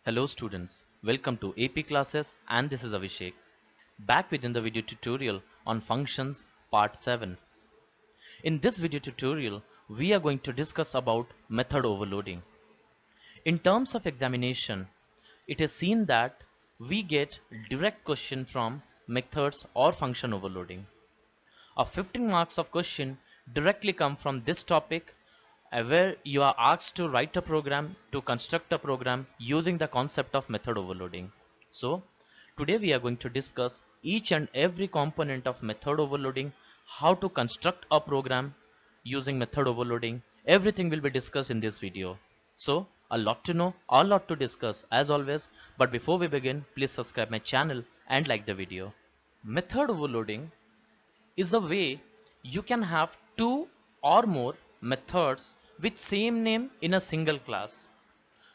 Hello students, welcome to AP classes and this is Abhishek. Back within the video tutorial on functions part 7. In this video tutorial, we are going to discuss about method overloading. In terms of examination, it is seen that we get direct question from methods or function overloading. A 15 marks of question directly come from this topic where you are asked to write a program, to construct a program using the concept of method overloading. So today we are going to discuss each and every component of method overloading, how to construct a program using method overloading. Everything will be discussed in this video. So a lot to know, a lot to discuss as always, but before we begin, please subscribe my channel and like the video. Method overloading is a way you can have two or more methods with same name in a single class.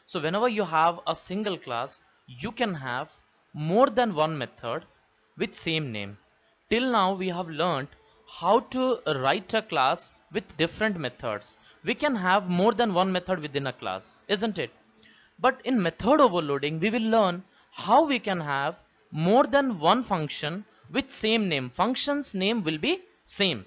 So whenever you have a single class, you can have more than one method with same name. Till now we have learned how to write a class with different methods. We can have more than one method within a class, isn't it? But in method overloading, we will learn how we can have more than one function with same name. Function's name will be same.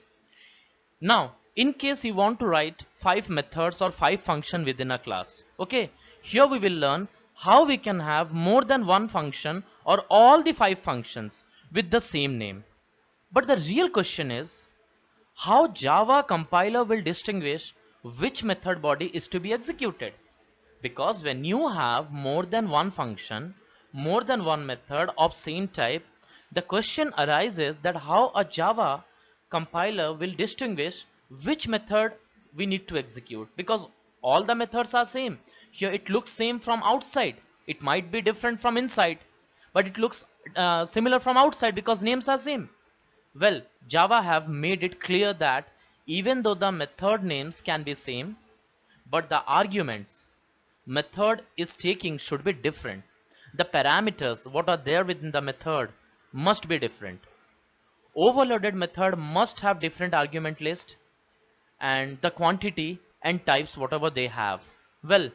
Now, in case you want to write 5 methods or 5 function within a class, okay, here we will learn how we can have more than one function or all the 5 functions with the same name. But the real question is how Java compiler will distinguish which method body is to be executed. Because when you have more than one function, more than one method of same type, the question arises that how a Java compiler will distinguish which method we need to execute, because all the methods are same. Here it looks same from outside, it might be different from inside, but it looks similar from outside because names are same. Well, Java have made it clear that even though the method names can be same, but the arguments method is taking should be different. The parameters what are there within the method must be different. Overloaded method must have different argument list and the quantity and types whatever they have. Well,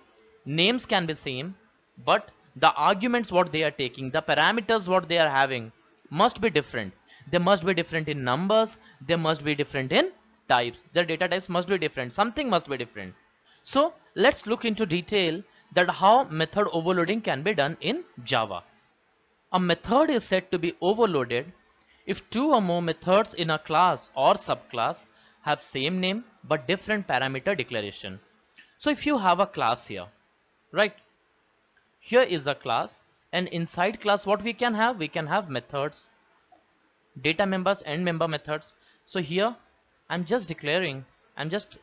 names can be same, but the arguments what they are taking, the parameters what they are having must be different. They must be different in numbers, they must be different in types, their data types must be different, something must be different. So let's look into detail that how method overloading can be done in Java. A method is said to be overloaded if two or more methods in a class or subclass have same name but different parameter declaration. So if you have a class here, right? Here is a class, and inside class what we can have? We can have methods, data members and member methods. So here I'm just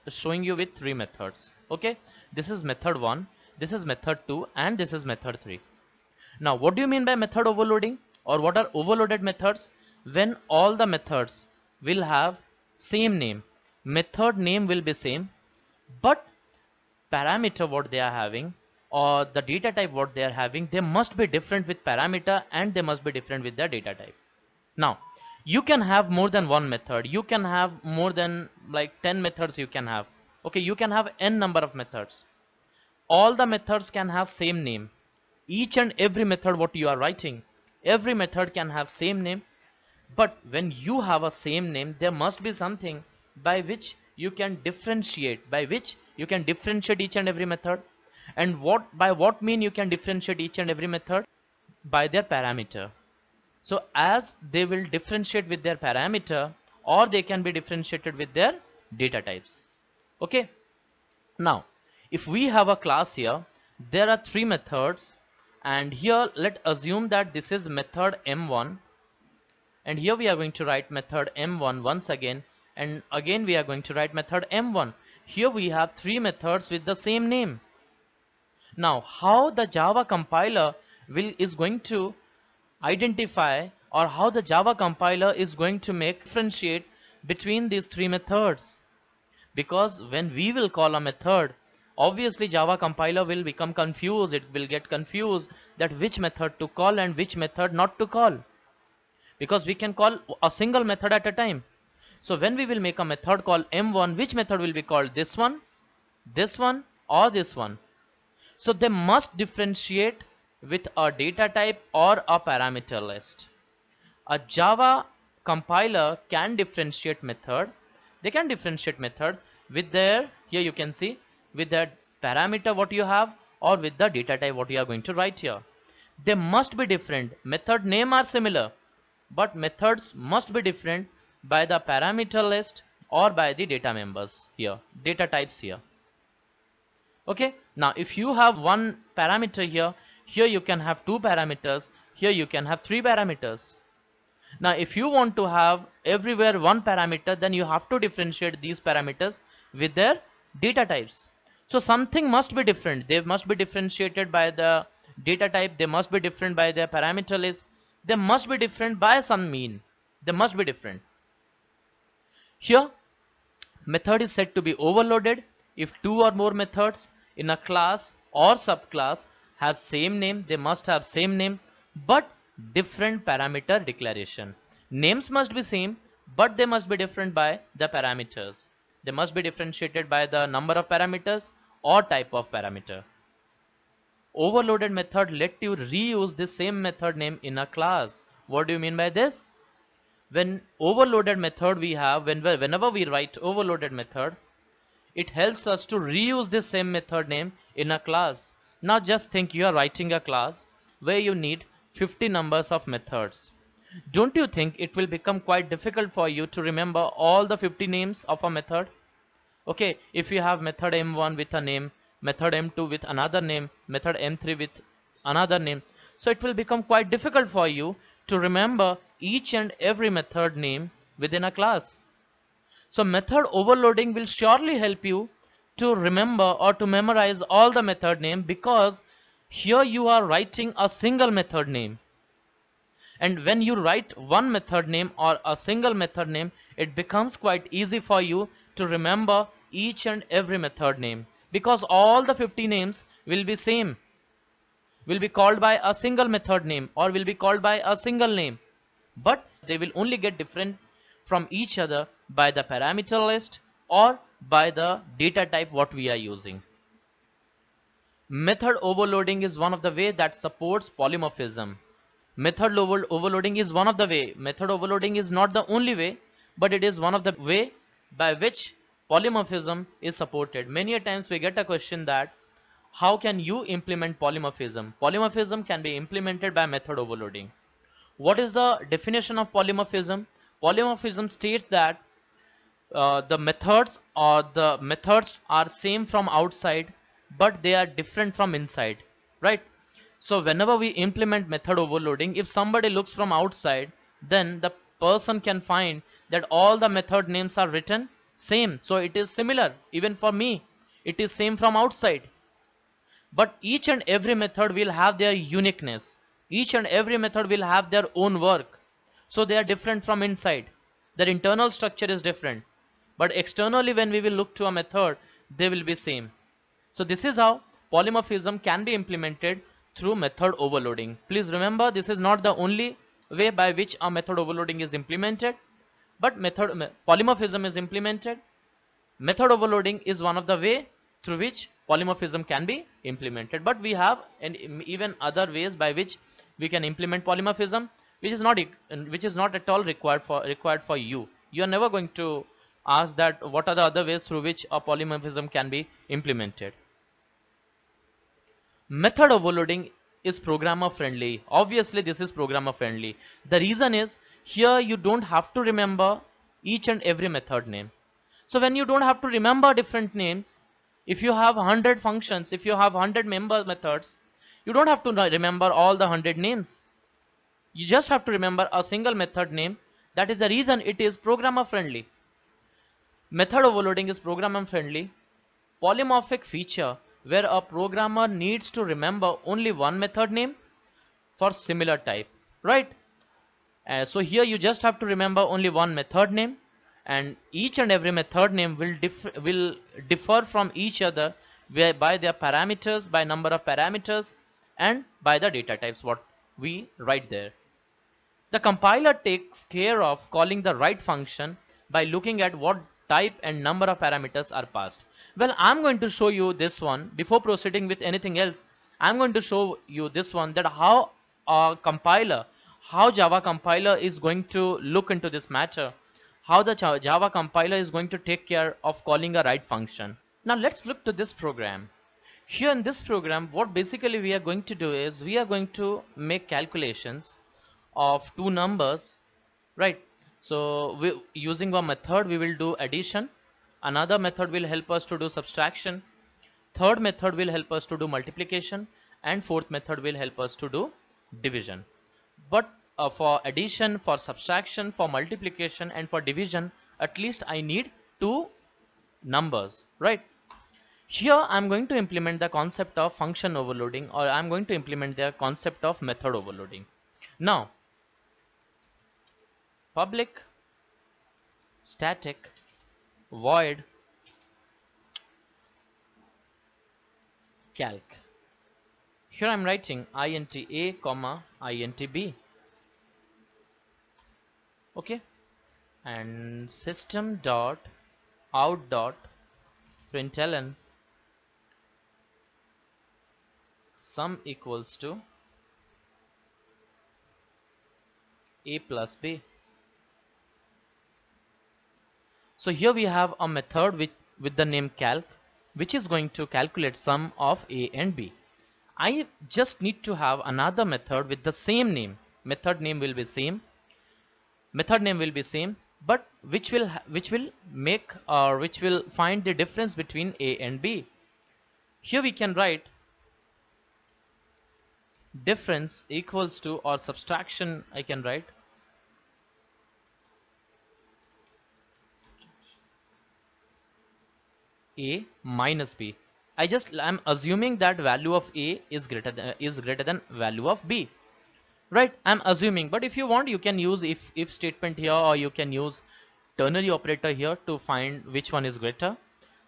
showing you with 3 methods. Okay, this is method 1, this is method 2, and this is method 3. Now what do you mean by method overloading, or what are overloaded methods? When all the methods will have same name, method name will be same, but parameter what they are having or the data type what they are having, they must be different with parameter and they must be different with their data type. Now you can have more than one method, you can have more than like 10 methods you can have. Okay, you can have n number of methods. All the methods can have same name. Each and every method what you are writing, every method can have same name. But when you have a same name, there must be something by which you can differentiate, each and every method. And by what mean you can differentiate each and every method? By their parameter. So as they will differentiate with their parameter, or they can be differentiated with their data types. Okay. Now, if we have a class here, there are 3 methods, and here let assume that this is method m1, and here we are going to write method m1 once again, and again we are going to write method m1. Here we have 3 methods with the same name. Now how the Java compiler is going to identify, or how the Java compiler is going to differentiate between these 3 methods? Because when we will call a method, obviously Java compiler will become confused, it will get confused that which method to call and which method not to call, because we can call a single method at a time. So when we will make a method called m1, which method will be called? This one, or this one? So they must differentiate with a data type or a parameter list. A Java compiler can differentiate method. They can differentiate method with their, here you can see, with the parameter what you have or with the data type what you are going to write here. They must be different. Method name are similar, but methods must be different by the parameter list or by the data members here, data types here. Okay, now if you have one parameter here, here you can have two parameters, here you can have three parameters. Now if you want to have everywhere one parameter, then you have to differentiate these parameters with their data types. So something must be different. They must be differentiated by the data type, they must be different by their parameter list, they must be different by some mean. They must be different. Here method is said to be overloaded if two or more methods in a class or subclass have same name. They must have same name but different parameter declaration. Names must be same but they must be different by the parameters. They must be differentiated by the number of parameters or type of parameter. Overloaded method let you reuse the same method name in a class. What do you mean by this? When overloaded method we have, whenever we write overloaded method, it helps us to reuse the same method name in a class. Now just think you are writing a class where you need 50 numbers of methods. Don't you think it will become quite difficult for you to remember all the 50 names of a method? Okay, if you have method m1 with a name, method m2 with another name, method m3 with another name, so it will become quite difficult for you to remember each and every method name within a class. So method overloading will surely help you to remember or to memorize all the method name, because here you are writing a single method name. And when you write one method name or a single method name, it becomes quite easy for you to remember each and every method name, because all the 50 names will be same, will be called by a single method name or will be called by a single name, but they will only get different from each other by the parameter list or by the data type what we are using. Method overloading is one of the way that supports polymorphism. Method overloading is one of the way. Method overloading is not the only way, but it is one of the way by which polymorphism is supported. Many a times we get a question that how can you implement polymorphism? Polymorphism can be implemented by method overloading. What is the definition of polymorphism? Polymorphism states that the methods are same from outside but they are different from inside, right? So whenever we implement method overloading, if somebody looks from outside, then the person can find that all the method names are written same, so it is similar. Even for me it is same from outside, but each and every method will have their uniqueness. Each and every method will have their own work, so they are different from inside. Their internal structure is different, but externally when we will look to a method, they will be same. So this is how polymorphism can be implemented through method overloading. Please remember, this is not the only way by which a method overloading is implemented, but polymorphism is implemented. Method overloading is one of the way through which polymorphism can be implemented, but we have even other ways by which we can implement polymorphism, which is not at all required for you. You are never going to ask that what are the other ways through which a polymorphism can be implemented. Method overloading is programmer friendly. Obviously this is programmer friendly. The reason is, here you don't have to remember each and every method name. So when you don't have to remember different names, if you have 100 functions, if you have 100 member methods, you don't have to remember all the 100 names. You just have to remember a single method name. That is the reason it is programmer friendly. Method overloading is programmer friendly. Polymorphic feature where a programmer needs to remember only one method name for similar type, right? So here you just have to remember only one method name, and each and every method name will differ from each other by their parameters, by number of parameters, and by the data types what we write there. The compiler takes care of calling the right function by looking at what type and number of parameters are passed. Well, I'm going to show you this one. Before proceeding with anything else, I'm going to show you this one, that how a compiler, how Java compiler is going to look into this matter, how the Java compiler is going to take care of calling a write function. Now let's look to this program. Here in this program, what basically we are going to do is we are going to make calculations of two numbers, right? So using one method we will do addition, another method will help us to do subtraction, third method will help us to do multiplication, and fourth method will help us to do division. But for addition, for subtraction, for multiplication, and for division, at least I need two numbers, right? Here I'm going to implement the concept of function overloading, or I'm going to implement the concept of method overloading. Now, public static void calc. Here I'm writing int a comma int b. Okay, and system dot out dot println sum equals to a plus b. So here we have a method with the name calc, which is going to calculate sum of a and b. I just need to have another method with the same name. Method name will be same, but which will make, or which will find the difference between a and b. Here we can write difference equals to, or subtraction I can write a minus b. I'm assuming that value of a is greater than value of b, right? I'm assuming, but if you want you can use if statement here, or you can use ternary operator here to find which one is greater.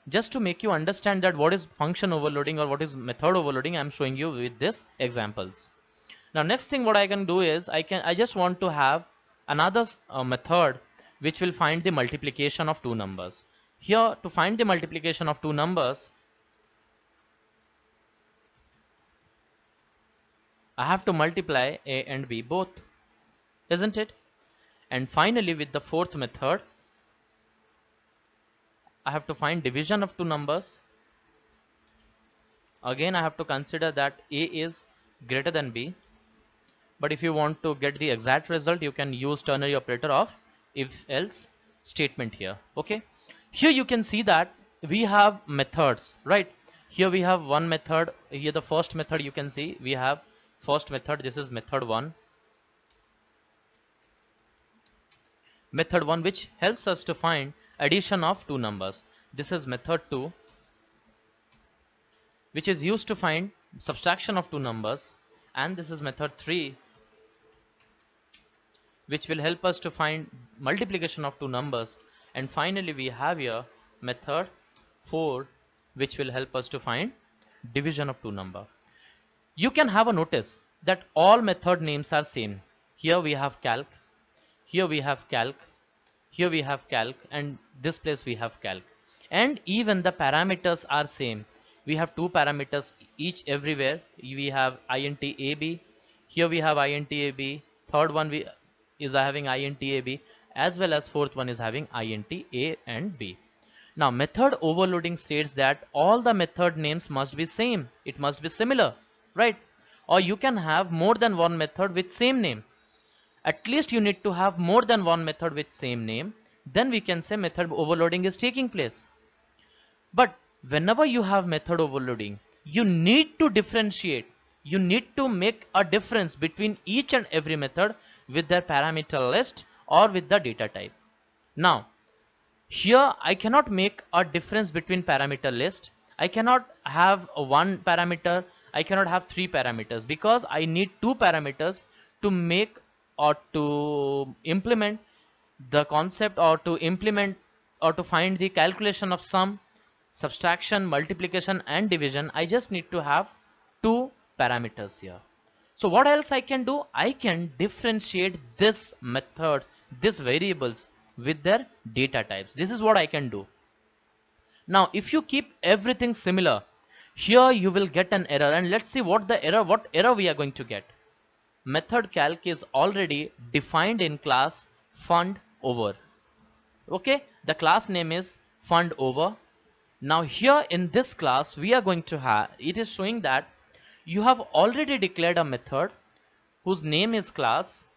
Just to make you understand that what is function overloading or what is method overloading, I'm showing you with this examples. Now next thing what I can do is I just want to have another method which will find the multiplication of two numbers. Here, to find the multiplication of two numbers, I have to multiply a and b both, isn't it? And finally, with the fourth method, I have to find division of two numbers. Again, I have to consider that a is greater than b. But if you want to get the exact result, you can use ternary operator of if else statement here. Okay. Here you can see that we have methods, right? Here we have one method. Here the first method, you can see we have first method. This is method 1. Method 1 which helps us to find addition of two numbers. This is method 2 which is used to find subtraction of two numbers, and this is method 3 which will help us to find multiplication of two numbers. And finally we have here method 4 which will help us to find division of two number. You can have a notice that all method names are same. Here we have calc, here we have calc, here we have calc, and this place we have calc. And even the parameters are same. We have two parameters each everywhere. We have int ab, here we have int ab, third one is having int ab, as well as fourth one is having int a and b. Now method overloading states that all the method names must be same, it must be similar, right? Or you can have more than one method with same name. At least you need to have more than one method with same name, then we can say method overloading is taking place. But whenever you have method overloading, you need to differentiate, you need to make a difference between each and every method with their parameter list or with the data type. Now here I cannot make a difference between parameter list. I cannot have one parameter, I cannot have three parameters, because I need two parameters to make or to implement the concept, or to implement or to find the calculation of sum, subtraction, multiplication and division. I just need to have two parameters here. So what else I can do? I can differentiate this method, these variables with their data types. This is what I can do. Now if you keep everything similar, Here you will get an error, and let's see what error we are going to get. Method calc is already defined in class fund over. Okay, the class name is fund over. Now here in this class we are going to have, it is showing that you have already declared a method whose name is class,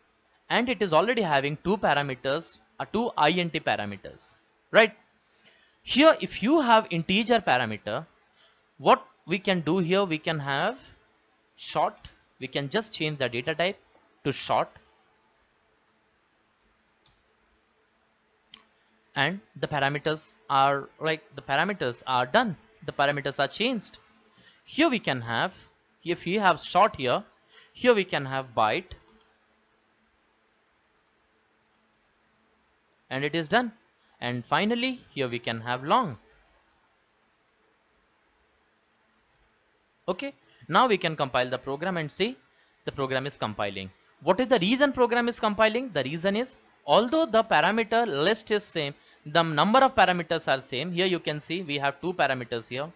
and it is already having two parameters, two int parameters, right? Here if you have integer parameter, what we can do here, we can have short, we can just change the data type to short, and the parameters are done, the parameters are changed. Here we can have, if we have short here we can have byte, and it is done. And finally here we can have long. Okay, now we can compile the program and see the program is compiling. What is the reason program is compiling? The reason is, although the parameter list is same, the number of parameters are same. Here you can see we have two parameters here,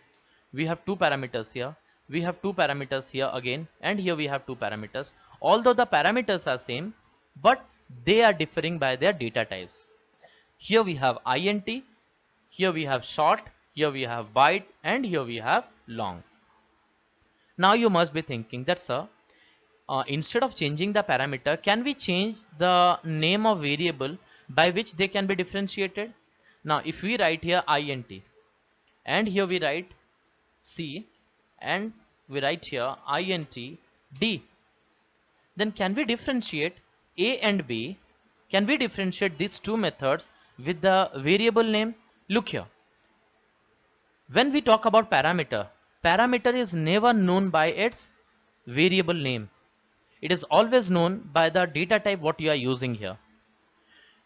we have two parameters here, we have two parameters here again, and here we have two parameters. Although the parameters are same, but they are differing by their data types. Here we have int, here we have short, here we have byte, and here we have long. Now you must be thinking that, sir, instead of changing the parameter, can we change the name of variable by which they can be differentiated? Now if we write here int, and here we write c, and we write here int d, then can we differentiate a and b? Can we differentiate these two methods with the variable name? Look here, when we talk about parameter, parameter is never known by its variable name. It is always known by the data type what you are using here.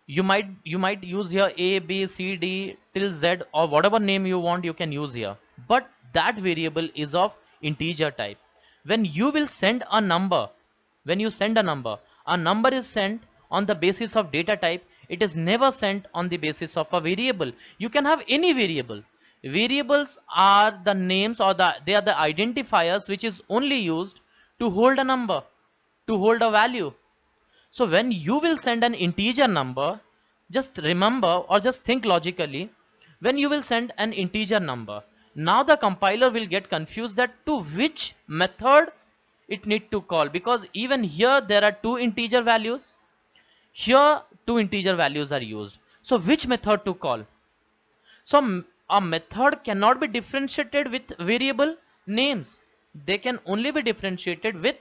You might use here a, b, c, d till z, or whatever name you want you can use here, but that variable is of integer type. When you will send a number, a number is sent on the basis of data type. It is never sent on the basis of a variable. You can have any variable. Variables are the names, or they are the identifiers which is only used to hold a number, to hold a value. So when you will send an integer number, just remember or just think logically, when you will send an integer number, now the compiler will get confused that to which method it need to call, because even here there are two integer values, here two integer values are used. So which method to call? So a method cannot be differentiated with variable names. They can only be differentiated with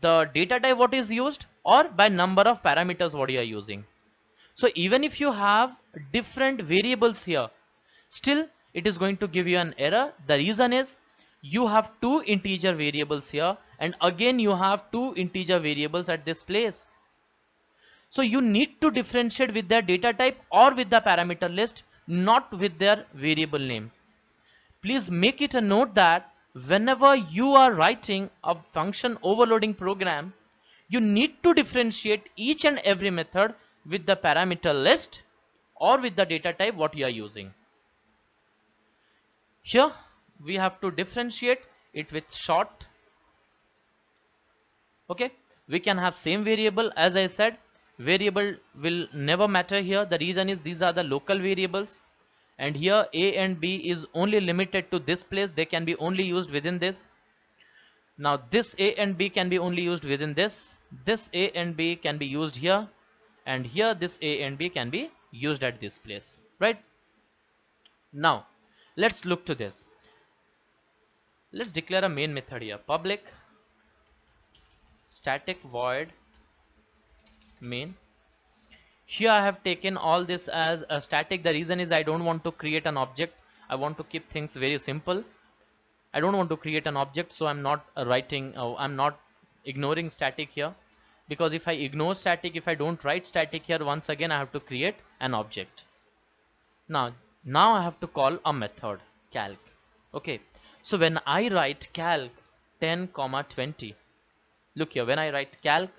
the data type what is used, or by number of parameters what you are using. So even if you have different variables here, still it is going to give you an error. The reason is you have two integer variables here, and again you have two integer variables at this place. So you need to differentiate with their data type or with the parameter list, not with their variable name. Please make it a note that whenever you are writing a function overloading program, you need to differentiate each and every method with the parameter list or with the data type what you are using. Here we have to differentiate it with short. Okay, we can have same variable. As I said, variable will never matter here. The reason is these are the local variables, and here a and b is only limited to this place. They can be only used within this. Now this a and b can be only used within this. This a and b can be used here, and here this a and b can be used at this place, right? Now let's look to this. Let's declare a main method here, public static void main. Here I have taken all this as a static. The reason is I don't want to create an object. I want to keep things very simple. I don't want to create an object, so I'm not I'm not ignoring static here, because if I ignore static, if I don't write static here, once again I have to create an object. Now I have to call a method calc. Okay, so when I write calc 10, 20, look here, when I write calc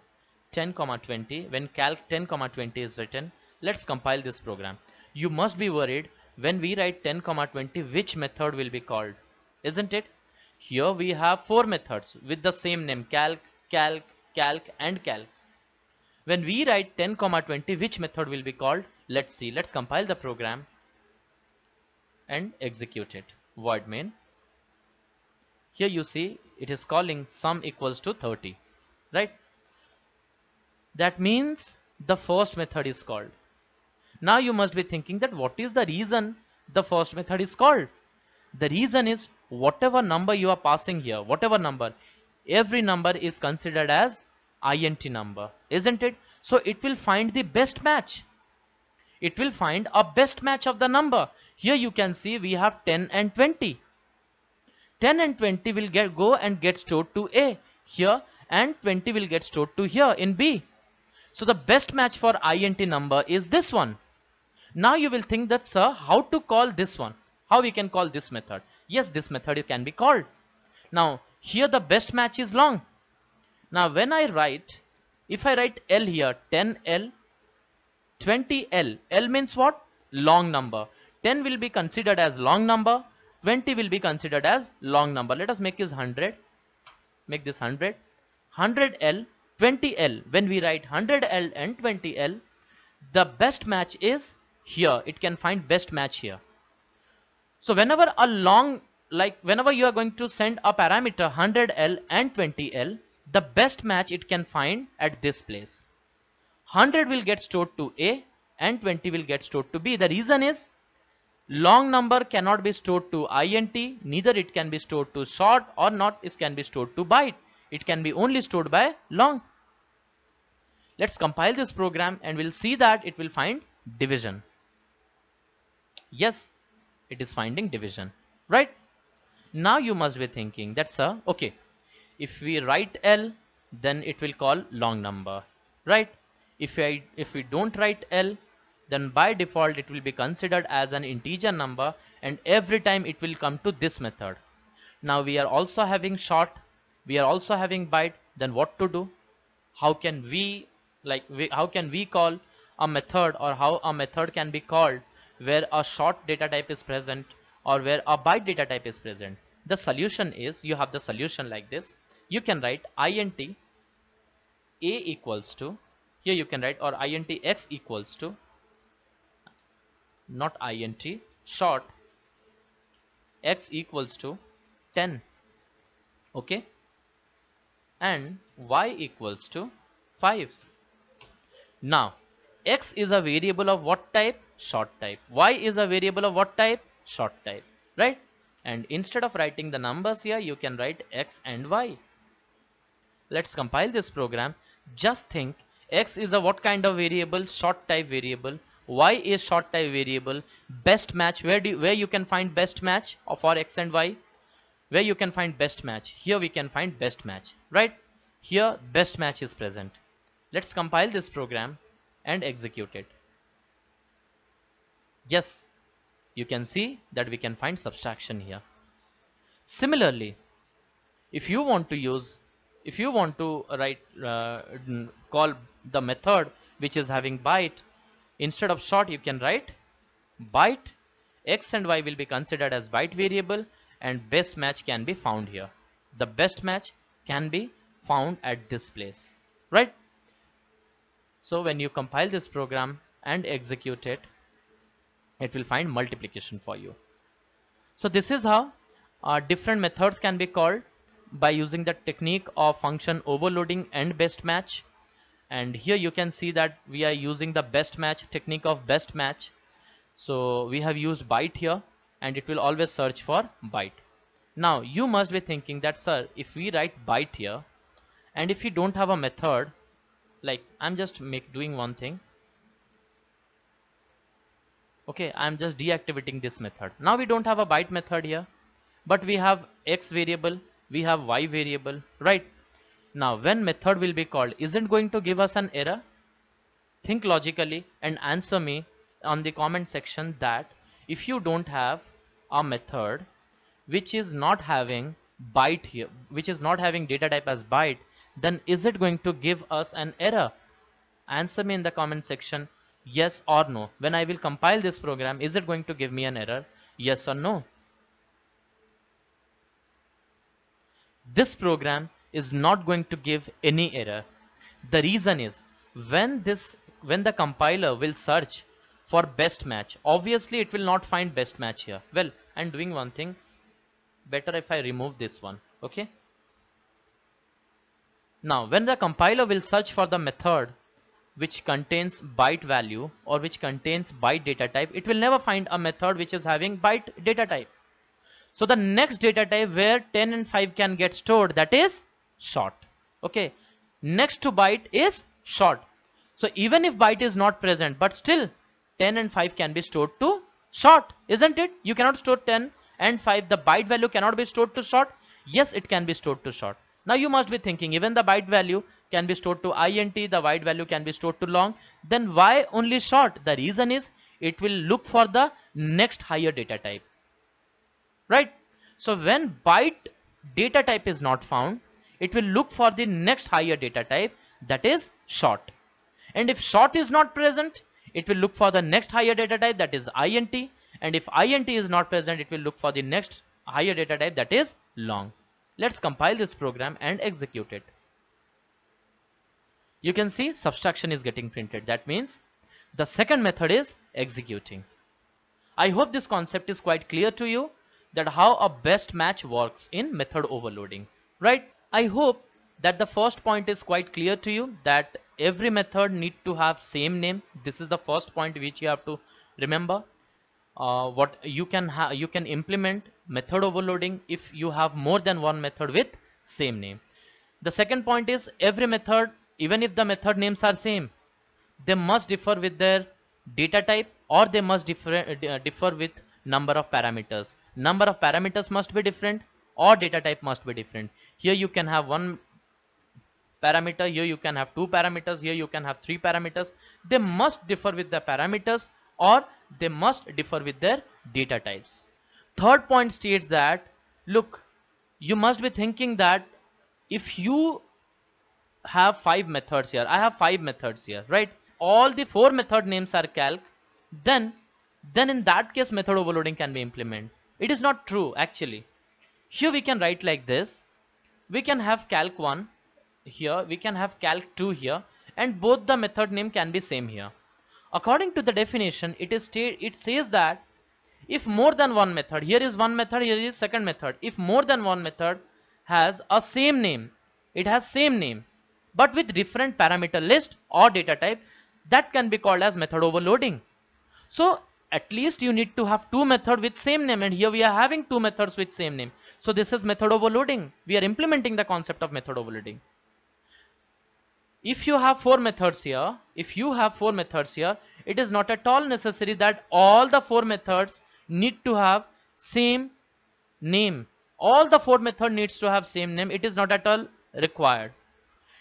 10, 20, when calc 10, 20 is written, let's compile this program. You must be worried when we write 10, 20, which method will be called, isn't it? Here we have 4 methods with the same name: calc, calc, calc and calc. When we write 10, 20, which method will be called? Let's see. Let's compile the program and execute it. Void main. Here you see it is calling sum equals to 30, right? That means the first method is called. Now you must be thinking that what is the reason the first method is called? The reason is whatever number you are passing here, whatever number, every number is considered as int number, isn't it? So it will find the best match. It will find a best match of the number. Here you can see we have 10 and 20. 10 and 20 will go and get stored to A here, and 20 will get stored to here in B. So the best match for int number is this one. Now you will think that, sir, how to call this one? How we can call this method? Yes, this method can be called. Now here the best match is long. Now when I write, if I write L here, 10L, 20L, L means what? Long number. 10 will be considered as long number, 20 will be considered as long number. Let us make this 100. Make this 100. 100L, 20L. When we write 100L and 20L, the best match is here. It can find best match here. So whenever whenever you are going to send a parameter 100L and 20L, the best match it can find at this place. 100 will get stored to A and 20 will get stored to B. The reason is long number cannot be stored to int, neither it can be stored to short, or not it can be stored to byte. It can be only stored by long. Let's compile this program and we'll see that it will find division. Yes, it is finding division, right? Now you must be thinking that, sir, okay, if we write L, then it will call long number, right? If we don't write L, then by default it will be considered as an integer number, and every time it will come to this method. Now we are also having short, we are also having byte. Then what to do? How can we call a method, or how a method can be called where a short data type is present or where a byte data type is present? The solution is, you have the solution like this. You can write int a equals to, here you can write, or int x equals to, not int, short, x equals to 10, okay, and y equals to 5. Now x is a variable of what type? Short type. Y is a variable of what type? Short type, right? And instead of writing the numbers here, you can write x and y. Let's compile this program. Just think, x is a what kind of variable? Short type variable. Y is short type variable. Best match, where you can find best match for x and y? Where you can find best match? Here we can find best match, right? Here best match is present. Let's compile this program and execute it. Yes, you can see that we can find subtraction here. Similarly, if you want to write call the method which is having byte, instead of short you can write byte. X and y will be considered as byte variable, and best match can be found here. The best match can be found at this place, right? So when you compile this program and execute it, it will find multiplication for you. So this is how different methods can be called by using the technique of function overloading and best match. And here you can see that we are using the best match technique of best match. So we have used byte here, and it will always search for byte. Now you must be thinking that, sir, if we write byte here, and if we don't have a method, like I'm just doing one thing. Okay, I'm just deactivating this method. Now we don't have a byte method here, but we have x variable, we have y variable, right? Now when method will be called, isn't going to give us an error? Think logically and answer me on the comment section that if you don't have a method which is not having byte here, which is not having data type as byte, then is it going to give us an error? Answer me in the comment section, yes or no. When I will compile this program, is it going to give me an error? Yes or no? this program is not going to give any error. The reason is when the compiler will search for best match, obviously it will not find best match here. Well, I'm doing one thing, better if I remove this one. Okay, now when the compiler will search for the method which contains byte value or which contains byte data type, it will never find a method which is having byte data type. So the next data type where 10 and 5 can get stored, that is short. Okay, next to byte is short. So even if byte is not present, but still 10 and 5 can be stored to short, isn't it? You cannot store 10 and 5, the byte value cannot be stored to short. Yes, it can be stored to short. Now you must be thinking, even the byte value can be stored to int, the byte value can be stored to long, then why only short? The reason is it will look for the next higher data type, right? So when byte data type is not found, it will look for the next higher data type, that is short. And if short is not present, it will look for the next higher data type, that is int. And if int is not present, it will look for the next higher data type, that is long. Let's compile this program and execute it. You can see subtraction is getting printed. That means the second method is executing. I hope this concept is quite clear to you, that how a best match works in method overloading, right? I hope that the first point is quite clear to you, that every method need to have same name. This is the first point which you have to remember. What you can implement method overloading if you have more than one method with same name. The second point is every method, even if the method names are same, they must differ with their data type, or they must differ with number of parameters. Number of parameters must be different, or data type must be different. Here you can have one parameter, here you can have two parameters, here you can have three parameters. They must differ with the parameters, or they must differ with their data types. Third point states that, look, you must be thinking that if you have 5 methods here, I have 5 methods here, right? All the 4 method names are calc, then in that case method overloading can be implemented. It is not true actually. Here we can write like this. We can have calc 1 here, we can have calc 2 here, and both the method name can be same here. According to the definition, it says that if more than one method, here is one method, here is second method, if more than one method has a same name, it has same name but with different parameter list or data type, that can be called as method overloading. So at least you need to have two methods with same name, and here we are having two methods with same name. So this is method overloading. We are implementing the concept of method overloading. If you have 4 methods here, it is not at all necessary that all the 4 methods need to have same name. All the 4 methods needs to have same name. It is not at all required.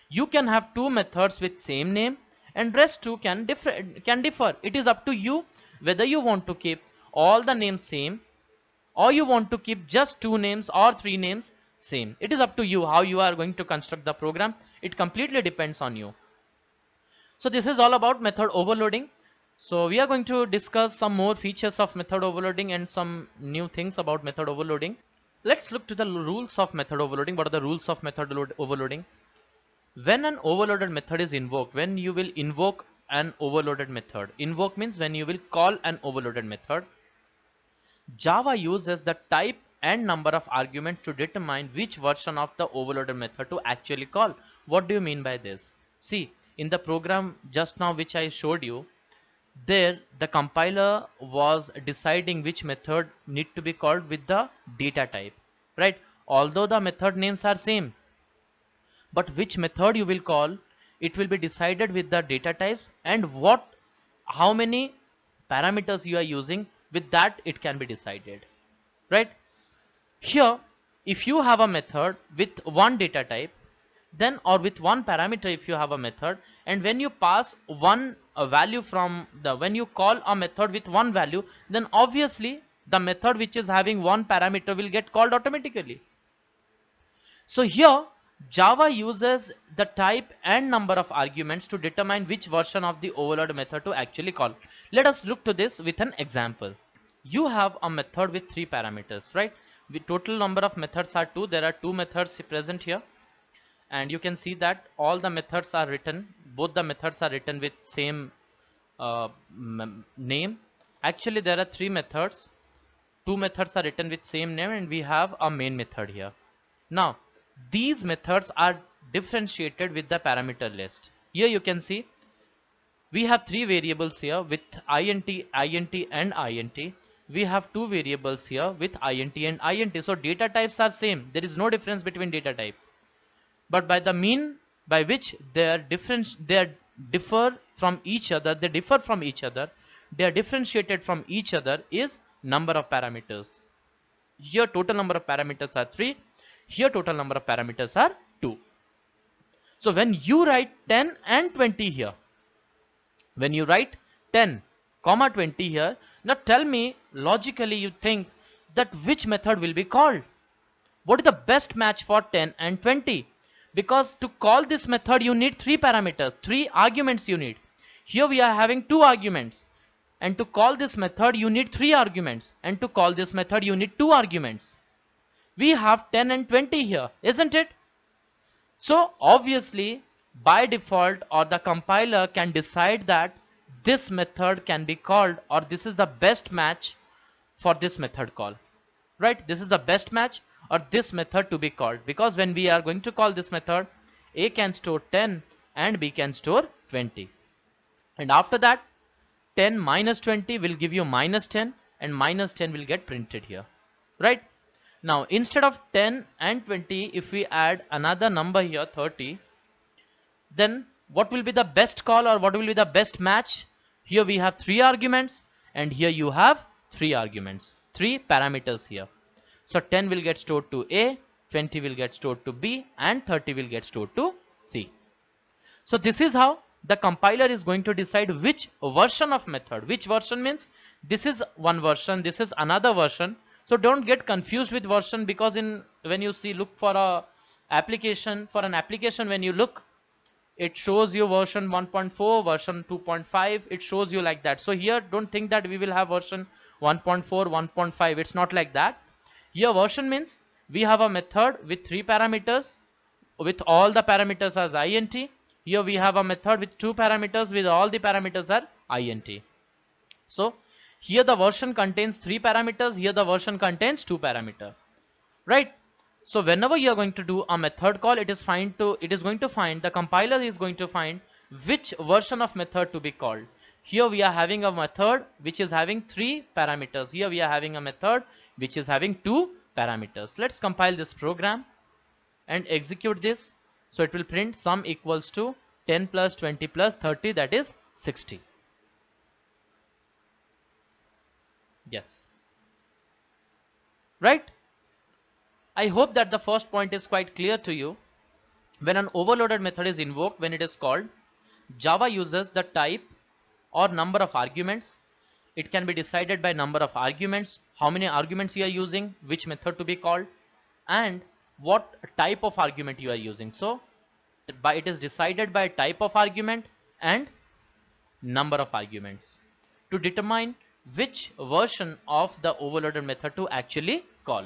You can have 2 methods with same name, and rest 2 can differ. It is up to you whether you want to keep all the names same, or you want to keep just 2 names or 3 names same. It is up to you how you are going to construct the program. It completely depends on you. So this is all about method overloading. So we are going to discuss some more features of method overloading and some new things about method overloading. Let's look to the rules of method overloading. What are the rules of method overloading? When an overloaded method is invoked, when you will invoke an overloaded method, invoke means when you will call an overloaded method, Java uses the type and number of arguments to determine which version of the overloaded method to actually call. What do you mean by this? See, in the program just now which I showed you, there the compiler was deciding which method need to be called with the data type, right? Although the method names are same, but which method you will call, it will be decided with the data types and how many parameters you are using. With that it can be decided, right? Here if you have a method with one data type, then or with one parameter, if you have a method, and when you pass one value from when you call a method with one value, then obviously the method which is having one parameter will get called automatically. So here Java uses the type and number of arguments to determine which version of the overload method to actually call. Let us look to this with an example. You have a method with 3 parameters, right? The total number of methods are 2. There are 2 methods present here, and you can see that all the methods are written, both the methods are written with same name. Actually there are 3 methods, 2 methods are written with same name, and we have a main method here. Now these methods are differentiated with the parameter list. Here you can see we have 3 variables here with int, int and int. We have 2 variables here with int and int. So data types are same. There is no difference between data type. But by the mean by which they differ from each other, they are differentiated from each other is number of parameters. Here total number of parameters are 3. Here total number of parameters are 2. So when you write 10 and 20 here, when you write 10 comma 20 here, now tell me logically you think that which method will be called? What is the best match for 10 and 20? Because to call this method you need 3 parameters, 3 arguments you need. Here we are having 2 arguments, and to call this method you need 3 arguments, and to call this method you need 2 arguments. We have 10 and 20 here, isn't it? So obviously by default, or the compiler can decide that this method can be called, or this is the best match for this method call, right? This is the best match or this method to be called, because when we are going to call this method, A can store 10 and B can store 20, and after that 10 minus 20 will give you minus 10, and minus 10 will get printed here, right? Now instead of 10 and 20, if we add another number here, 30, then what will be the best call, or what will be the best match? Here we have 3 arguments, and here you have 3 arguments, 3 parameters here. So 10 will get stored to A, 20 will get stored to B, and 30 will get stored to C. So this is how the compiler is going to decide which version of method. Which version means this is one version, this is another version. So don't get confused with version, because when you look for an application, when you look, it shows you version 1.4, version 2.5, it shows you like that. So here don't think that we will have version 1.4, 1.5. It's not like that. Here version means we have a method with 3 parameters, with all the parameters as int. Here we have a method with 2 parameters, with all the parameters are int. So here the version contains 3 parameters, here the version contains 2 parameters, right? So whenever you are going to do a method call, the compiler is going to find which version of method to be called. Here we are having a method which is having 3 parameters. Here we are having a method which is having 2 parameters. Let's compile this program and execute this. So it will print sum equals to 10 plus 20 plus 30, that is 60. Yes, right? I hope that the first point is quite clear to you. When an overloaded method is invoked, when it is called, Java uses the type or number of arguments. It can be decided by number of arguments, how many arguments you are using, which method to be called, and what type of argument you are using. So it is decided by type of argument and number of arguments to determine which version of the overloaded method to actually call.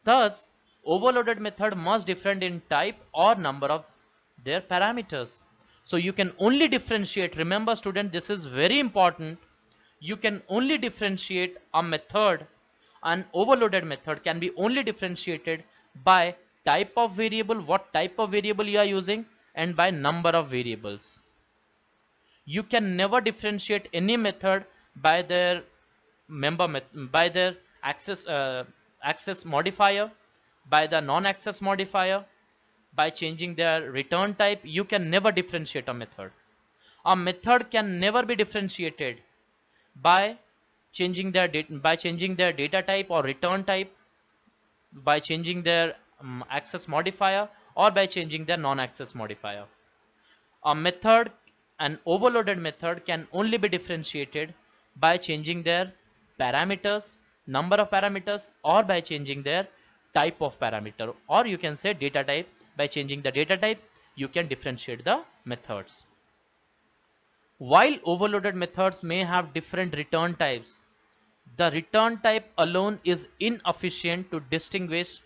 Thus, overloaded method must differ in type or number of their parameters. So you can only differentiate, remember student, this is very important, you can only differentiate a method, an overloaded method can be only differentiated by type of variable, what type of variable you are using, and by number of variables. You can never differentiate any method by their access modifier, by the non-access modifier, by changing their return type. You can never differentiate a method. A method can never be differentiated by changing their data type or return type, by changing their access modifier, or by changing their non-access modifier. A method, an overloaded method, can only be differentiated by changing their parameters, number of parameters, or by changing their type of parameter, or you can say data type. By changing the data type, you can differentiate the methods. While overloaded methods may have different return types, the return type alone is insufficient to distinguish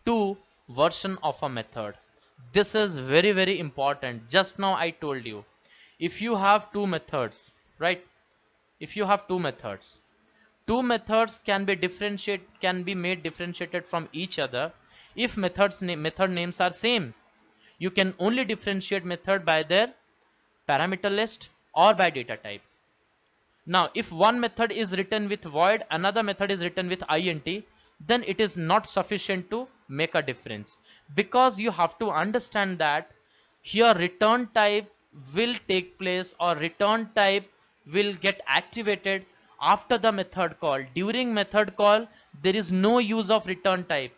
two versions of a method. This is very, very important. Just now I told you, if you have two methods, right? If you have two methods, two methods can be made differentiated from each other if method names are same. You can only differentiate method by their parameter list or by data type. Now, if one method is written with void, another method is written with int, then it is not sufficient to make a difference, because you have to understand that here return type will take place, or return type will get activated after the method call. During method call, there is no use of return type.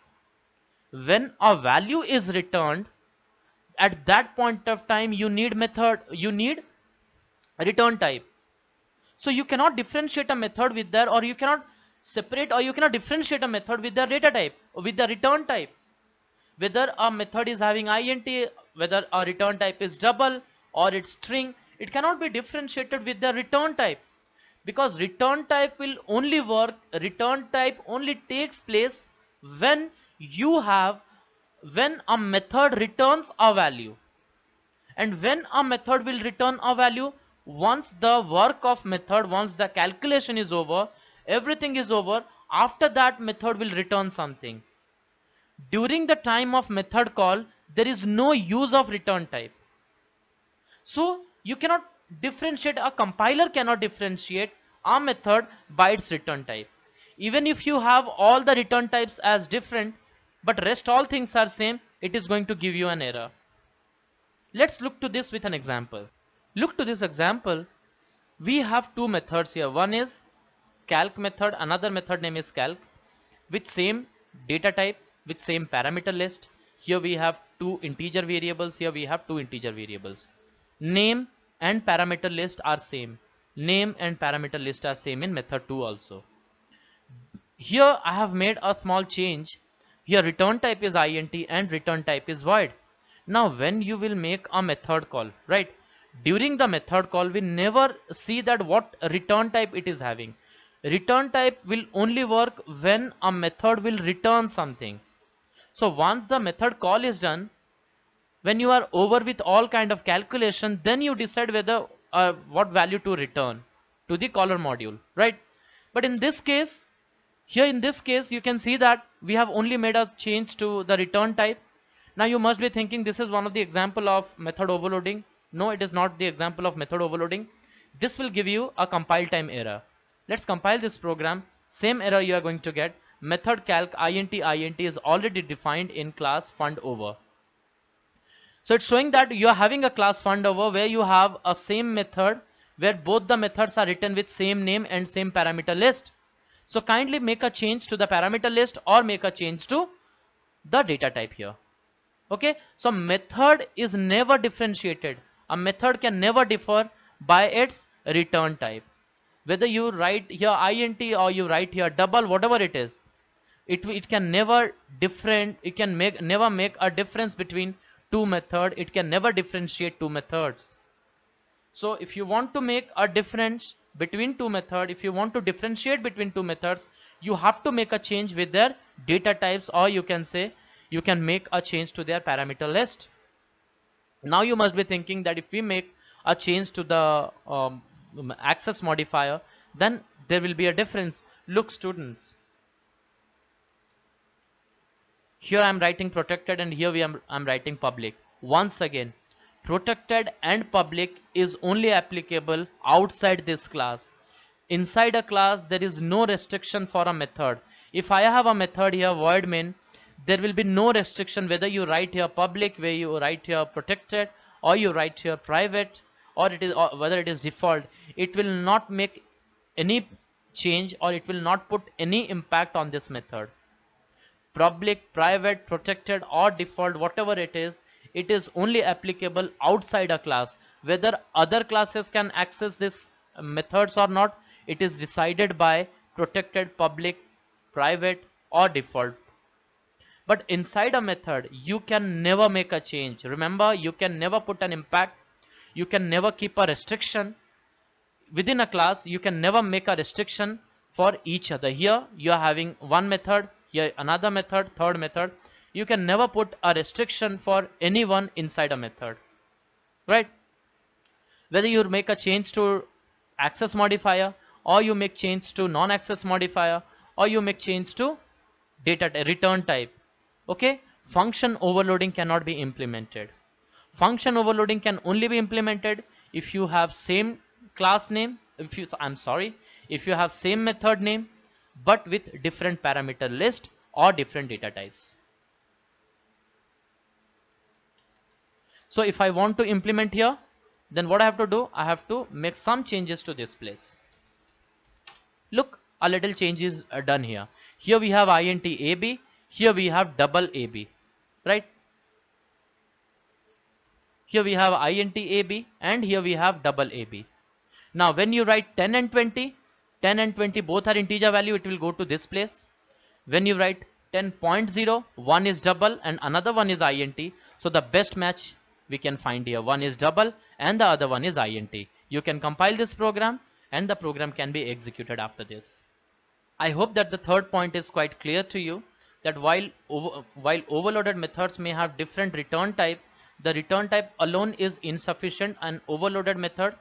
When a value is returned, at that point of time you need return type. So you cannot differentiate a method with their, or you cannot separate, or you cannot differentiate a method with their data type, with the return type. Whether a method is having int, whether a return type is double or it's string, it cannot be differentiated with the return type, because return type will only work, return type only takes place when when a method returns a value. And when a method will return a value, once the work of method, once the calculation is over, everything is over, after that method will return something. During the time of method call, there is no use of return type. So you cannot differentiate, a compiler cannot differentiate a method by its return type. Even if you have all the return types as different, but rest all things are same, it is going to give you an error. Let's look to this with an example. Look to this example. We have two methods here. One is calc method, another method name is calc, with same data type, with same parameter list. Here we have two integer variables, here we have two integer variables. Name and parameter list are same. Name and parameter list are same in method 2 also. Here I have made a small change. Here return type is int and return type is void. Now when you will make a method call, right? During the method call, we never see that what return type it is having. Return type will only work when a method will return something. So once the method call is done, when you are over with all kind of calculation, then you decide whether what value to return to the caller module, right? But in this case, here in this case, you can see that we have only made a change to the return type. Now you must be thinking this is one of the example of method overloading. No, it is not the example of method overloading. This will give you a compile time error. Let's compile this program. Same error you are going to get. Method calc int is already defined in class fundover. So it's showing that you are having a class fundover where you have a same method where both the methods are written with same name and same parameter list. So kindly make a change to the parameter list or make a change to the data type here. Okay, so method is never differentiated. A method can never differ by its return type. Whether you write here int or you write here double, whatever it is, it can never never make a difference between two methods. It can never differentiate two methods. So if you want to make a difference between two methods, if you want to differentiate between two methods, you have to make a change with their data types, or you can say you can make a change to their parameter list. Now you must be thinking that if we make a change to the access modifier, then there will be a difference. Look students, here I am writing protected and here I'm writing public. Once again, protected and public is only applicable outside this class. Inside a class there is no restriction for a method. If I have a method here void main, there will be no restriction whether you write here public, where you write here protected, or you write here private, or whether it is default. It will not make any change, or it will not put any impact on this method. Public, private, protected or default, whatever it is only applicable outside a class. Whether other classes can access this methods or not, it is decided by protected, public, private or default. But inside a method you can never make a change. Remember, you can never put an impact, you can never keep a restriction within a class. You can never make a restriction for each other. Here you are having one method, here another method, third method. You can never put a restriction for anyone inside a method, right? Whether you make a change to access modifier, or you make change to non-access modifier, or you make change to return type, okay, function overloading cannot be implemented. Function overloading can only be implemented if you have same class name, if you have same method name but with different parameter list or different data types. So if I want to implement here, then what I have to do, I have to make some changes to this place. Look, a little change is done here. Here we have int ab, here we have double ab, right? Here we have int ab and here we have double ab. Now when you write 10 and 20, 10 and 20 both are integer value, it will go to this place. When you write 10.0, one is double and another one is int. So the best match we can find here, one is double and the other one is int. You can compile this program and the program can be executed after this. I hope that the third point is quite clear to you, that while overloaded methods may have different return type, the return type alone is insufficient and overloaded method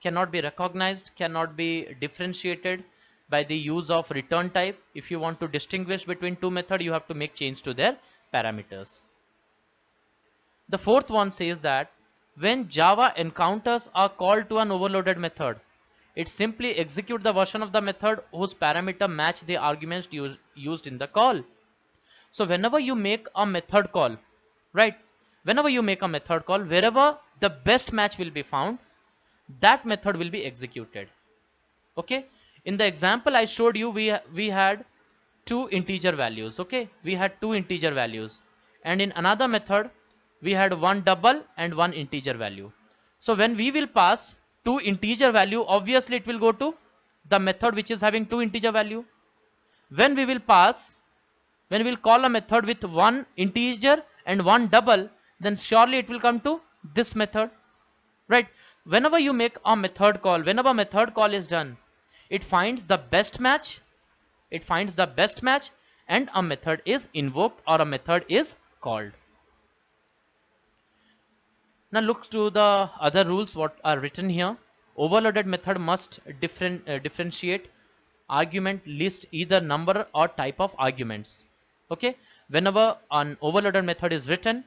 cannot be recognized, cannot be differentiated by the use of return type. If you want to distinguish between two methods, you have to make change to their parameters. The fourth one says that when Java encounters a call to an overloaded method, it simply executes the version of the method whose parameter match the arguments used in the call. So whenever you make a method call, right? Whenever you make a method call, wherever the best match will be found, that method will be executed. Okay, in the example I showed you, we had two integer values. Okay, we had two integer values, and in another method we had one double and one integer value. So when we will pass two integer value, obviously it will go to the method which is having two integer value. When we will call a method with one integer and one double, then surely it will come to this method, right? Whenever you make a method call, whenever method call is done, it finds the best match, and a method is invoked or a method is called. Now look to the other rules what are written here. Overloaded method must differentiate argument list either number or type of arguments. Okay, whenever an overloaded method is written,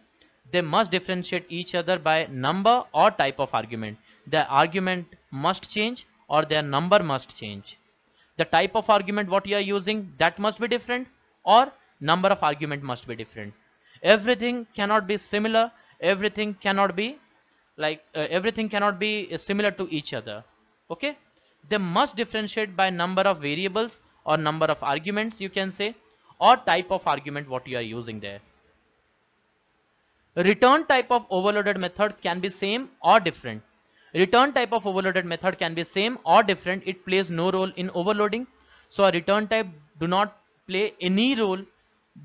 they must differentiate each other by number or type of argument. The argument must change or their number must change. The type of argument what you are using, that must be different, or number of argument must be different. Everything cannot be similar, everything cannot be similar to each other. Okay, they must differentiate by number of variables or number of arguments, you can say, or type of argument what you are using there. Return type of overloaded method can be same or different. Return type of overloaded method can be same or different. It plays no role in overloading. So a return type do not play any role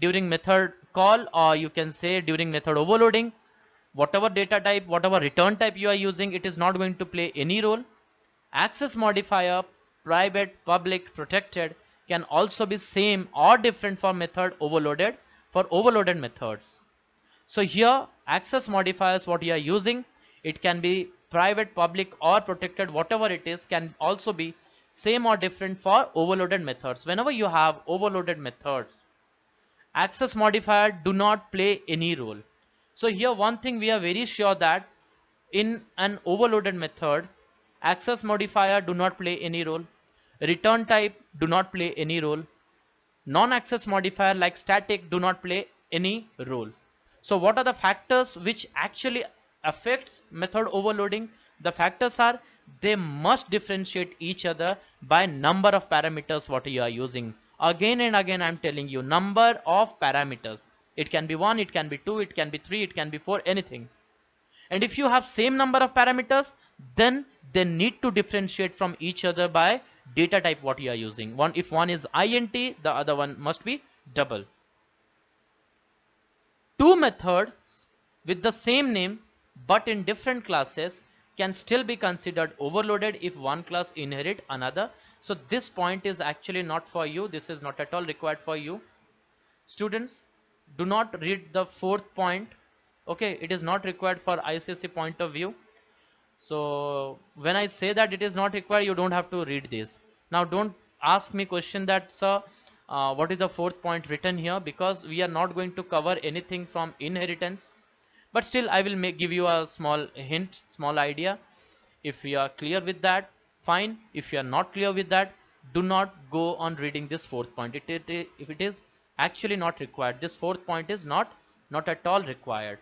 during method call, or you can say during method overloading. Whatever data type, whatever return type you are using, it is not going to play any role. Access modifier, private, public, protected, can also be same or different for method overloaded, for overloaded methods. So here access modifiers what you are using, it can be private, public or protected, whatever it is, can also be same or different for overloaded methods. Whenever you have overloaded methods, access modifier do not play any role. So here one thing we are very sure, that in an overloaded method, access modifier do not play any role, return type do not play any role, non-access modifier like static do not play any role. So what are the factors which actually affects method overloading? The factors are, they must differentiate each other by number of parameters what you are using. Again and again I am telling you, number of parameters. It can be 1, it can be 2, it can be 3, it can be 4, anything. And if you have same number of parameters, then they need to differentiate from each other by data type what you are using. If one is int, the other one must be double. Two methods with the same name but in different classes can still be considered overloaded if one class inherit another So this point is actually not for you. This is not at all required for you. Students, do not read the fourth point. Okay, it is not required for ICSE point of view. So when I say that it is not required, you don't have to read this. Now don't ask me question that, sir, what is the fourth point written here, because we are not going to cover anything from inheritance. But still I will give you a small hint, small idea. If you are clear with that, fine. If you are not clear with that, do not go on reading this fourth point. If it is actually not required, this fourth point is not at all required.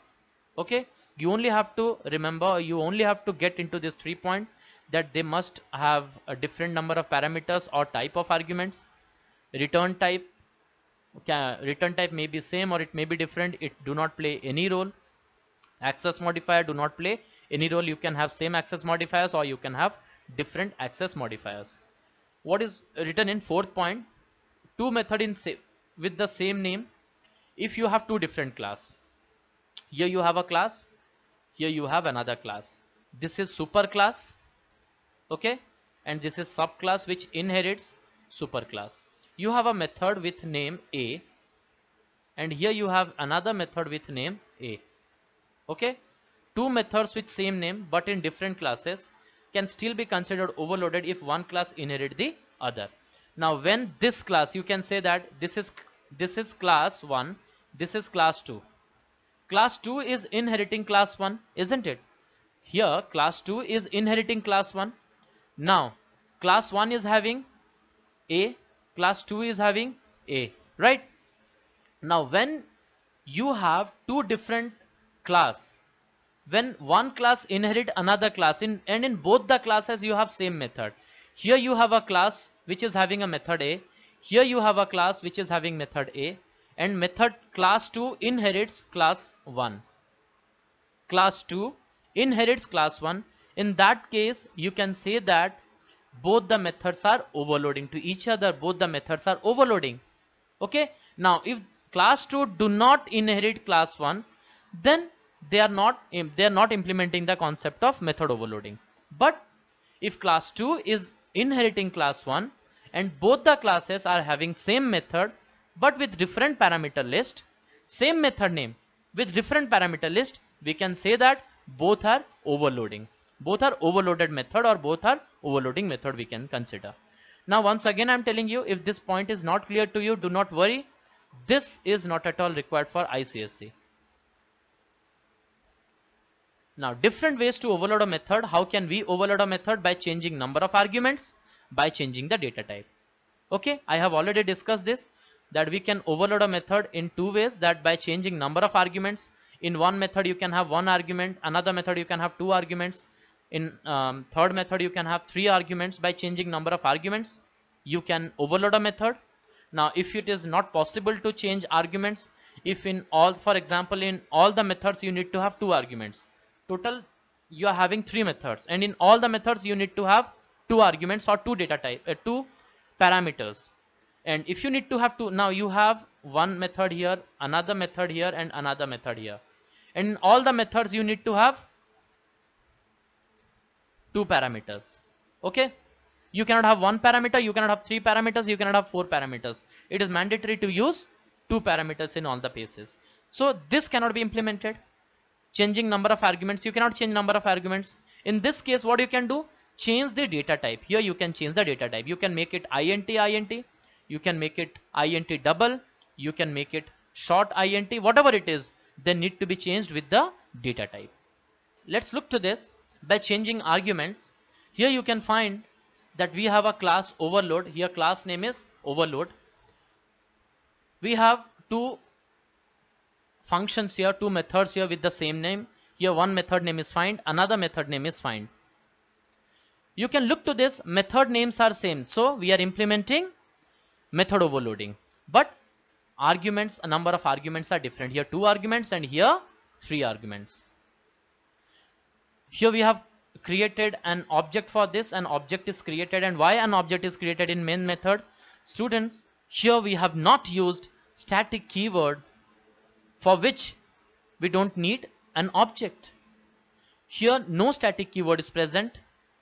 Okay, you only have to remember, you only have to get into this 3 point, that they must have a different number of parameters or type of arguments. Return type may be same or it may be different. It do not play any role. Access modifier do not play any role. You can have same access modifiers or you can have different access modifiers. What is written in fourth point? Two method with the same name. If you have two different class, here you have a class, here you have another class. This is superclass, okay, and this is subclass which inherits superclass. You have a method with name A, and here you have another method with name A. Okay, two methods with same name but in different classes can still be considered overloaded if one class inherit the other. Now when this class, you can say that this is class 1, this is class 2. Class 2 is inheriting class 1, isn't it? Here class 2 is inheriting class 1. Now class 1 is having A, class 2 is having A, right? Now when you have two different class, when one class inherit another class, and in both the classes you have same method. Here you have a class which is having a method A, here you have a class which is having method A, and method class 2 inherits class 1. Class 2 inherits class 1. In that case you can say that both the methods are overloading to each other. Both the methods are overloading. Okay, now if class 2 do not inherit class 1, then they are not implementing the concept of method overloading. But if class 2 is inheriting class 1 and both the classes are having same method but with different parameter list, same method name with different parameter list, we can say that both are overloading. Both are overloaded method or both are overloading method we can consider. Now once again I am telling you, if this point is not clear to you, do not worry. This is not at all required for ICSE. Now different ways to overload a method. How can we overload a method? By changing number of arguments, by changing the data type. Okay, I have already discussed this, that we can overload a method in two ways, that by changing number of arguments. In one method you can have one argument, another method you can have two arguments, in third method you can have three arguments. By changing number of arguments you can overload a method. Now if it is not possible to change arguments, if in all, for example in all the methods you need to have two arguments, total you are having three methods, and in all the methods you need to have two arguments or two data type, two parameters. And if you need to have two, now you have one method here, another method here, and another method here, and in all the methods you need to have two parameters. Okay, you cannot have one parameter, you cannot have three parameters, you cannot have four parameters. It is mandatory to use two parameters in all the cases. So this cannot be implemented. Changing number of arguments, you cannot change number of arguments. In this case what you can do, change the data type. Here you can change the data type. You can make it int, you can make it int double, you can make it short int, whatever it is, they need to be changed with the data type. Let's look to this by changing arguments. Here you can find that we have a class overload. Here class name is overload. We have two functions here, two methods here with the same name. Here one method name is find, another method name is find. You can look to this, method names are same, so we are implementing method overloading, but arguments, a number of arguments are different. Here two arguments and here three arguments. Here we have created an object for this. An object is created, and why an object is created in main method? Students, here we have not used static keyword, for which we don't need an object. Here no static keyword is present,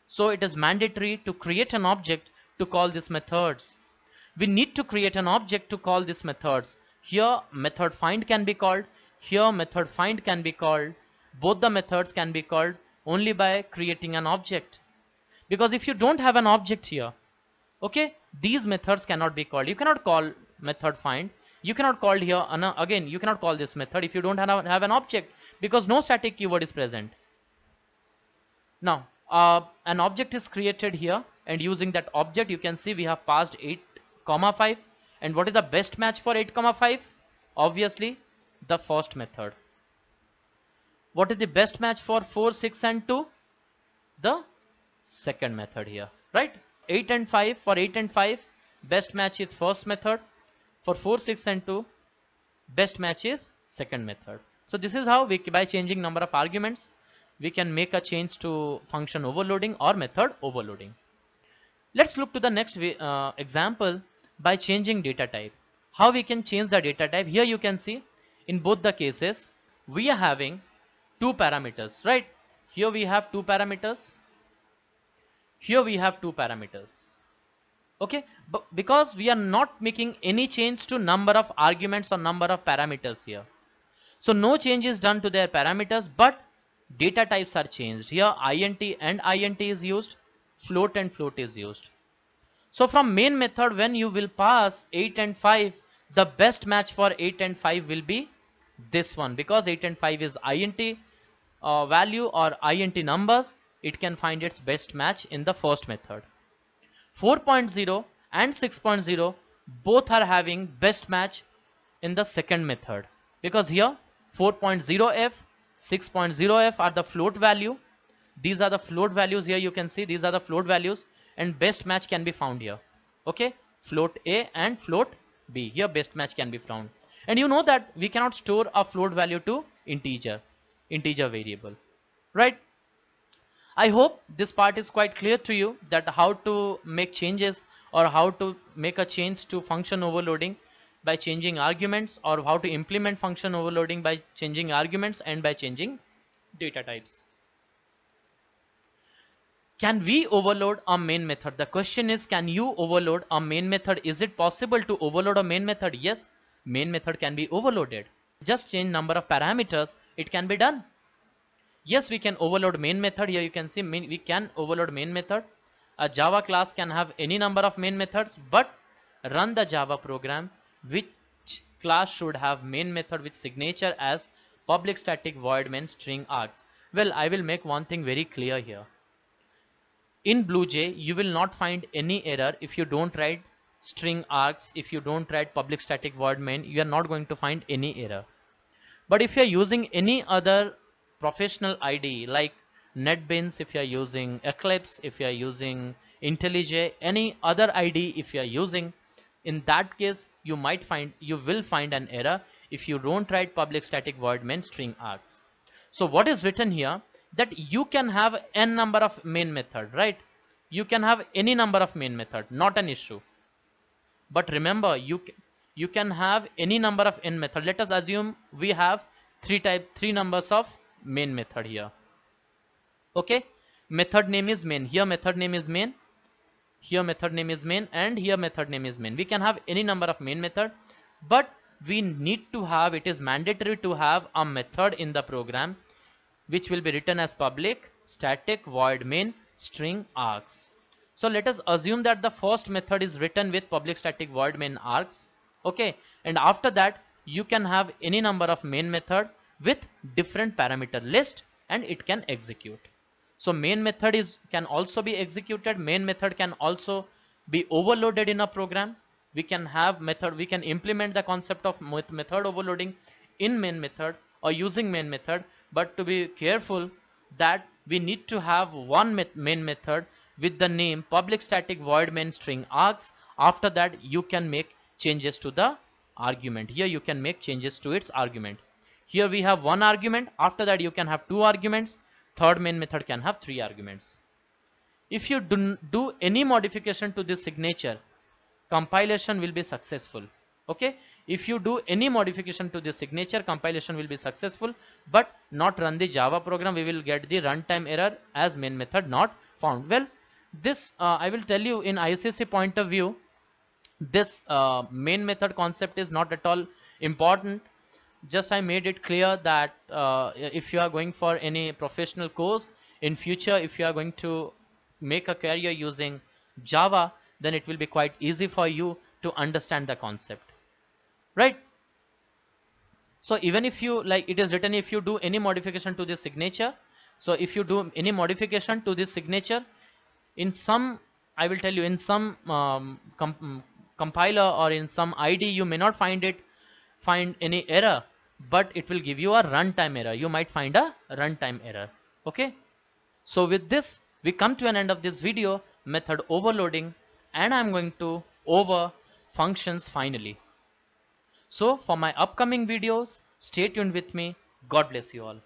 so it is mandatory to create an object to call these methods. We need to create an object to call these methods. Here method find can be called, here method find can be called. Both the methods can be called only by creating an object. Because if you don't have an object here, okay, these methods cannot be called. You cannot call method find, you cannot call here, again you cannot call this method if you don't have an object, because no static keyword is present. Now an object is created here, and using that object you can see we have passed 8, 5. And what is the best match for 8, 5? Obviously the first method. What is the best match for 4, 6 and 2? The second method here, right? 8 and 5, for 8 and 5 best match is first method. For 4, 6 and 2 best match is second method. So this is how we, by changing number of arguments, we can make a change to function overloading or method overloading. Let's look to the next example by changing data type. How we can change the data type? Here you can see in both the cases we are having two parameters, right? Here we have two parameters, here we have two parameters. Okay, but because we are not making any change to number of arguments or number of parameters here, so no change is done to their parameters, but data types are changed. Here int and int is used, float and float is used. So from main method, when you will pass 8 and 5, the best match for 8 and 5 will be this one, because 8 and 5 is int value or int numbers. It can find its best match in the first method. 4.0 and 6.0 both are having best match in the second method, because here 4.0f, 6.0f are the float value. These are the float values. Here you can see these are the float values, and best match can be found here. Okay, float A and float B, here best match can be found. And you know that we cannot store a float value to integer variable, right? I hope this part is quite clear to you, that how to make changes or how to make a change to function overloading by changing arguments, or how to implement function overloading by changing arguments and by changing data types. Can we overload a main method? The question is, can you overload a main method? Is it possible to overload a main method? Yes, main method can be overloaded. Just change number of parameters, it can be done. Yes, we can overload main method. Here you can see we can overload main method. A Java class can have any number of main methods, but run the Java program, which class should have main method with signature as public static void main string args. Well, I will make one thing very clear here. In BlueJ, you will not find any error if you don't write string args. If you don't write public static void main, you are not going to find any error. But if you are using any other professional IDE like NetBeans, if you are using Eclipse, if you are using IntelliJ, any other IDE if you are using, in that case you will find an error if you don't write public static void main string args. So what is written here, that you can have n number of main method, right? You can have any number of main method, not an issue. But remember, you can have any number of n method. Let us assume we have three numbers of main method here. Okay, method name is main, here method name is main, here method name is main, and here method name is main. We can have any number of main method, but we need to have, it is mandatory to have a method in the program which will be written as public static void main string args. So let us assume that the first method is written with public static void main args. Okay, and after that you can have any number of main method with different parameter list, and it can execute. So main method can also be executed. Main method can also be overloaded in a program. We can have method, we can implement the concept of method overloading in main method or using main method, but to be careful that we need to have one main method with the name public static void main string args. After that you can make changes to the argument. Here you can make changes to its argument. Here we have one argument, after that you can have two arguments, third main method can have three arguments. If you do any modification to this signature, compilation will be successful. Okay, if you do any modification to this signature, compilation will be successful, but not run the Java program. We will get the runtime error as main method not found. Well, This I will tell you in ICC point of view, this main method concept is not at all important. Just I made it clear that if you are going for any professional course in future, if you are going to make a career using Java, then it will be quite easy for you to understand the concept, right? So even if you, like it is written, if you do any modification to this signature, so if you do any modification to this signature in some, I will tell you, in some compiler or in some ID, you may not find any error, but it will give you a runtime error. You might find a runtime error. Okay, so with this we come to an end of this video, method overloading, and I'm going to over functions finally. So for my upcoming videos, stay tuned with me. God bless you all.